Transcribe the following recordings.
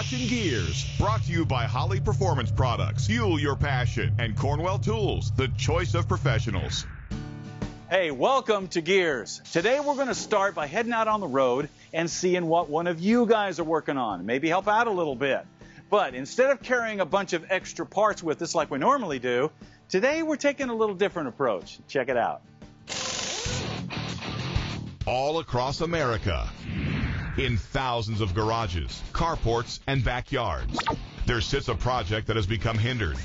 watching GearZ, brought to you by Holly Performance Products, Fuel Your Passion, and Cornwell Tools, the choice of professionals. Hey, welcome to GearZ. Today we're going to start by heading out on the road and seeing what one of you guys are working on. Maybe help out a little bit. But instead of carrying a bunch of extra parts with us like we normally do, today we're taking a little different approach. Check it out. All across America, in thousands of garages, carports, and backyards, there sits a project that has become hindered,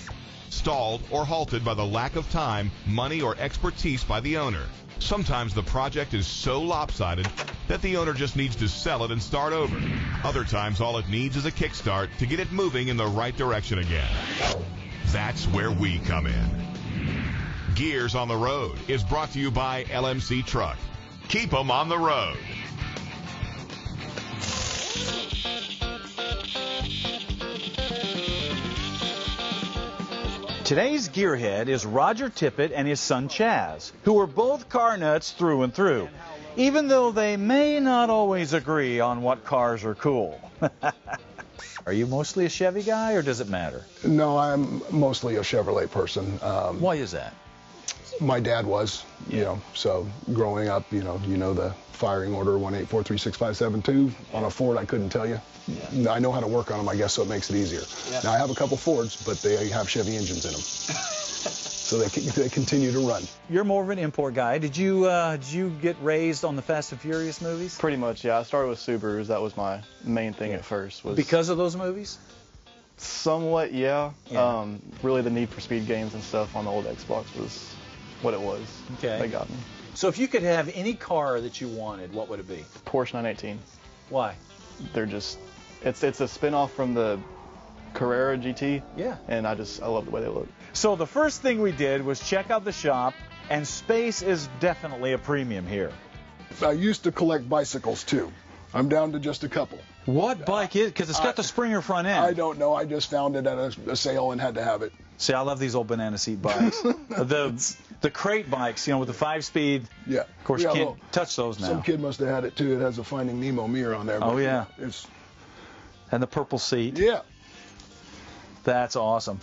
stalled, or halted by the lack of time, money, or expertise by the owner. Sometimes the project is so lopsided that the owner just needs to sell it and start over. Other times all it needs is a kickstart to get it moving in the right direction again. That's where we come in. GearZ on the Road is brought to you by LMC Truck. Keep 'em on the road. Today's gearhead is Roger Tippett and his son Chaz, who are both car nuts through and through, even though they may not always agree on what cars are cool. Are you mostly a Chevy guy, or does it matter? No, I'm mostly a Chevrolet person. Why is that? My dad was, so growing up, you know the firing order 1843657 on a Ford, I couldn't tell you. Yeah. I know how to work on them, I guess, so it makes it easier. Yeah. Now, I have a couple Fords, but they have Chevy engines in them. So they continue to run. You're more of an import guy. Did you get raised on the Fast and Furious movies? Pretty much, yeah. I started with Subarus. That was my main thing at first. Because of those movies? Somewhat, yeah. Really the Need for Speed games and stuff on the old Xbox was what it was. Okay. That got me. So if you could have any car that you wanted, what would it be? Porsche 918. Why? They're just, it's a spin-off from the Carrera GT. Yeah. And I love the way they look. So the first thing we did was check out the shop, and space is definitely a premium here. I used to collect bicycles too. I'm down to just a couple. What bike is? Because it's got the Springer front end. I don't know. I just found it at a sale and had to have it. See, I love these old banana seat bikes. the crate bikes, with the 5-speed. Yeah. Of course, you can't touch those now. Some kid must have had it too. It has a Finding Nemo mirror on there. Oh yeah. It's. And the purple seat. Yeah. That's awesome.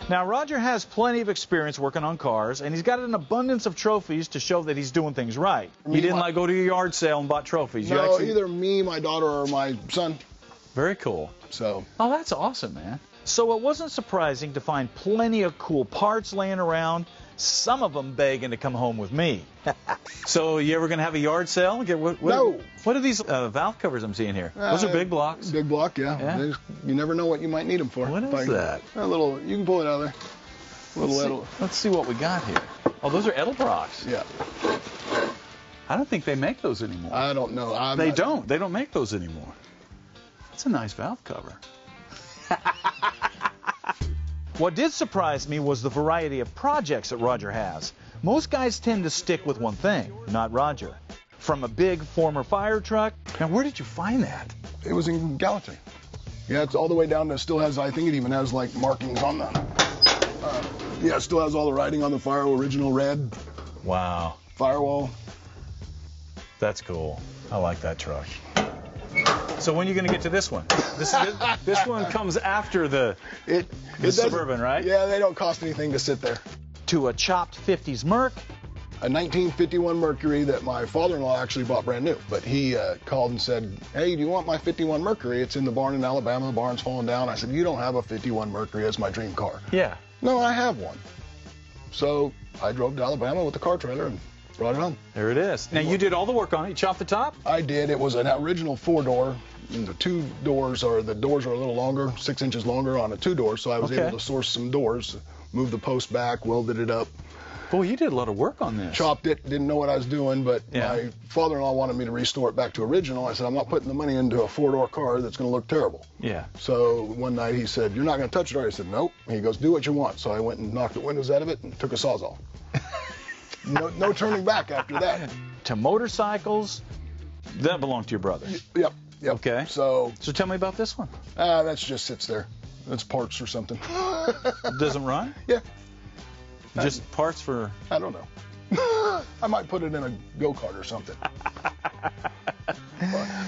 Now, Roger has plenty of experience working on cars, and he's got an abundance of trophies to show that he's doing things right. He didn't go to a yard sale and bought trophies. No, either me, my daughter, or my son. Very cool. So. Oh, that's awesome, man. So it wasn't surprising to find plenty of cool parts laying around, some of them begging to come home with me. So you ever going to have a yard sale? No. What are these valve covers I'm seeing here? Those are big blocks. Big block, yeah. You never know what you might need them for. What is that? A little. You can pull it out of there. Let's see what we got here. Oh, those are Edelbrocks. Yeah. I don't think they make those anymore. I don't know. They don't make those anymore. That's a nice valve cover. What did surprise me was the variety of projects that Roger has. Most guys tend to stick with one thing, not Roger. From a big former fire truck. Now, where did you find that? It was in Gallatin. Yeah, it's all the way down to, still has, I think it even has like markings on the, it still has all the writing on the original red. Wow. Firewall. That's cool. I like that truck. So when are you going to get to this one? This one comes after the Suburban, right? Yeah, they don't cost anything to sit there. To a chopped 50s Merc. A 1951 Mercury that my father-in-law actually bought brand new. But he called and said, hey, do you want my 51 Mercury? It's in the barn in Alabama. The barn's falling down. I said, you don't have a 51 Mercury. It's my dream car. Yeah. No, I have one. So I drove to Alabama with the car trailer and brought it home. There it is. Now, you did all the work on it. You chopped the top? I did. It was an original 4-door. And the doors are a little longer, 6 inches longer on a 2-door, so I was able to source some doors, move the post back, welded it up. Boy, you did a lot of work on this. Chopped it, didn't know what I was doing, but my father-in-law wanted me to restore it back to original. I said, I'm not putting the money into a 4-door car that's going to look terrible. Yeah. So one night he said, you're not going to touch it, are you? I said, nope. He goes, do what you want. So I went and knocked the windows out of it and took a Sawzall. No turning back after that. To motorcycles, that belonged to your brother. Yep. Okay. So tell me about this one. That just sits there. It's parts or something. It doesn't run? Yeah. Just parts for... I don't know. I might put it in a go-kart or something.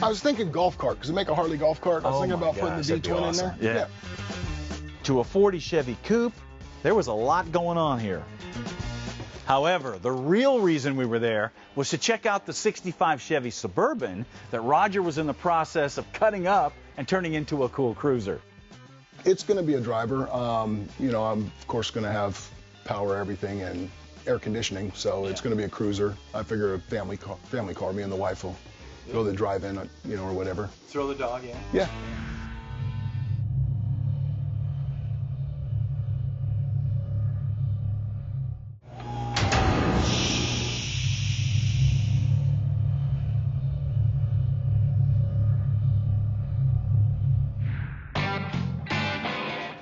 I was thinking golf cart, because they make a Harley golf cart. I was thinking about putting the D-twin in there. Yeah. To a 40 Chevy Coupe, there was a lot going on here. However, the real reason we were there was to check out the 65 Chevy Suburban that Roger was in the process of cutting up and turning into a cool cruiser. It's going to be a driver. You know, I'm of course going to have power everything and air conditioning, so it's going to be a cruiser. I figure a family car, me and the wife will go to the drive-in, you know, or whatever. Throw the dog in. Yeah.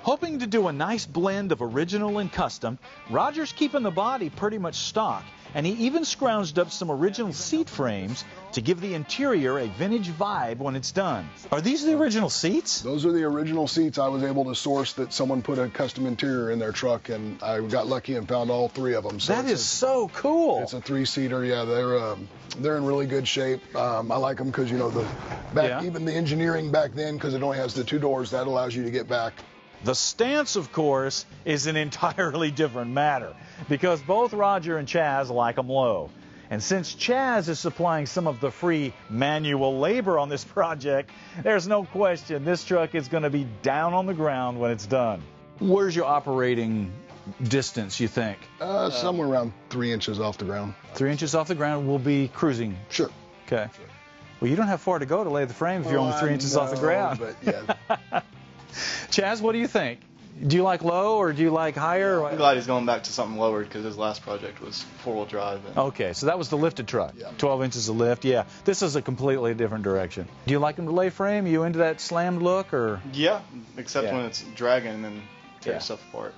Hoping to do a nice blend of original and custom, Roger's keeping the body pretty much stock, and he even scrounged up some original seat frames to give the interior a vintage vibe when it's done. Are these the original seats? Those are the original seats I was able to source that someone put a custom interior in their truck, and I got lucky and found all 3 of them. So that is so cool. It's a 3-seater. Yeah, they're in really good shape. I like them because, you know, even the engineering back then, because it only has the 2 doors, that allows you to get back. The stance, of course, is an entirely different matter, because both Roger and Chaz like them low. And since Chaz is supplying some of the free manual labor on this project, there's no question this truck is going to be down on the ground when it's done. Where's your operating distance, you think? Somewhere around 3 inches off the ground. 3 inches off the ground, we'll be cruising. Sure. Okay. Sure. Well, you don't have far to go to lay the frame if you're only 3 inches off the ground. But yeah. Chaz, what do you think? Do you like low or do you like higher? I'm glad he's going back to something lower because his last project was 4-wheel drive. Okay, so that was the lifted truck. Yeah. 12 inches of lift. Yeah, this is a completely different direction. Do you like him to lay frame? You into that slammed look or? Yeah, except when it's dragging and then tearing stuff apart.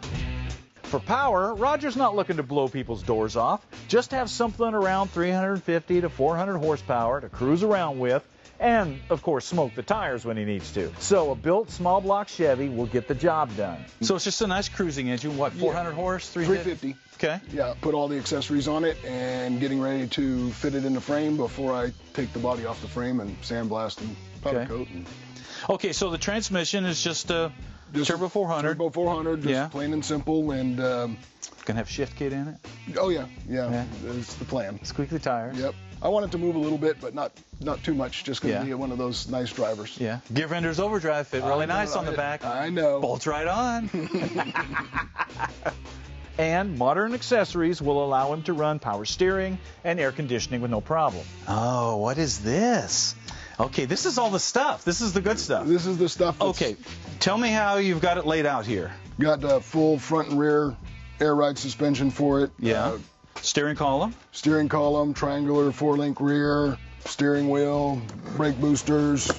For power, Roger's not looking to blow people's doors off. Just have something around 350 to 400 horsepower to cruise around with. And, of course, smoke the tires when he needs to. So a built small block Chevy will get the job done. So it's just a nice cruising engine. What, 400 horse? 350. Okay. Yeah, put all the accessories on it and getting ready to fit it in the frame before I take the body off the frame and sandblast and powder coat. Okay, so the transmission is just a Turbo 400. Turbo 400, just plain and simple. And can have shift kit in it? Oh, yeah. That's the plan. Squeaky tires. Yep. I want it to move a little bit, but not too much, just going to be one of those nice drivers. Yeah. Gear Vendor's overdrive fit really nice on the back. I know. Bolts right on. And modern accessories will allow him to run power steering and air conditioning with no problem. Oh, what is this? Okay, this is all the stuff. This is the good stuff. This is the stuff. Okay, tell me how you've got it laid out here. Got the full front and rear air ride suspension for it. Yeah. Steering column? Steering column, triangular 4-link rear, steering wheel, brake boosters.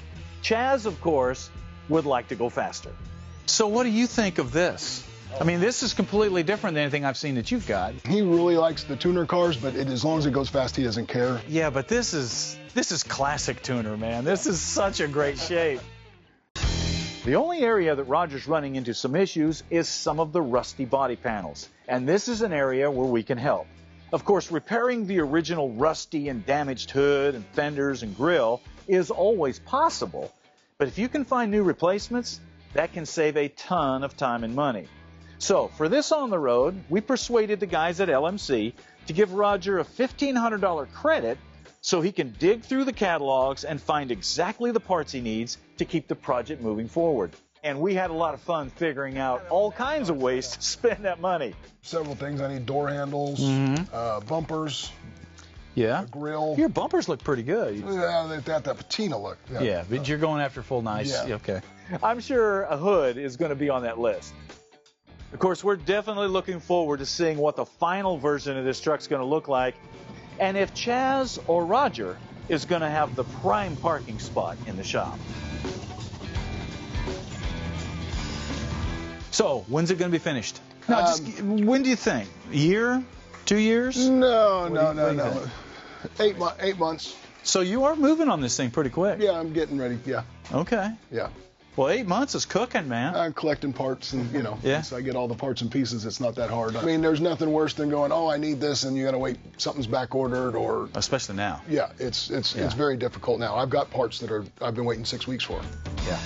Chaz, of course, would like to go faster. So what do you think of this? I mean, this is completely different than anything I've seen that you've got. He really likes the tuner cars, but as long as it goes fast, he doesn't care. Yeah, but this is classic tuner, man. This is such a great shape. The only area that Roger's running into some issues is some of the rusty body panels. And this is an area where we can help. Of course, repairing the original rusty and damaged hood and fenders and grille is always possible. But if you can find new replacements, that can save a ton of time and money. So for this on the road, we persuaded the guys at LMC to give Roger a $1,500 credit so he can dig through the catalogs and find exactly the parts he needs to keep the project moving forward. And we had a lot of fun figuring out all kinds of ways to spend that money. Several things. I need door handles, bumpers, a grill. Your bumpers look pretty good. Yeah, they got that patina look. Yeah, but you're going after full nice. Yeah. Okay. I'm sure a hood is going to be on that list. Of course, we're definitely looking forward to seeing what the final version of this truck's going to look like, and if Chaz or Roger is going to have the prime parking spot in the shop. So, when's it going to be finished? No, when do you think? A year? 2 years? No. 8 months. So you are moving on this thing pretty quick. Yeah, I'm getting ready. Yeah. Okay. Yeah. Well, 8 months is cooking, man. I'm collecting parts, and Yeah. once I get all the parts and pieces, it's not that hard. I mean, there's nothing worse than going, oh, I need this, and you got to wait, something's back ordered, or Especially now. yeah, it's very difficult now. I've got parts that I've been waiting 6 weeks for. Yeah.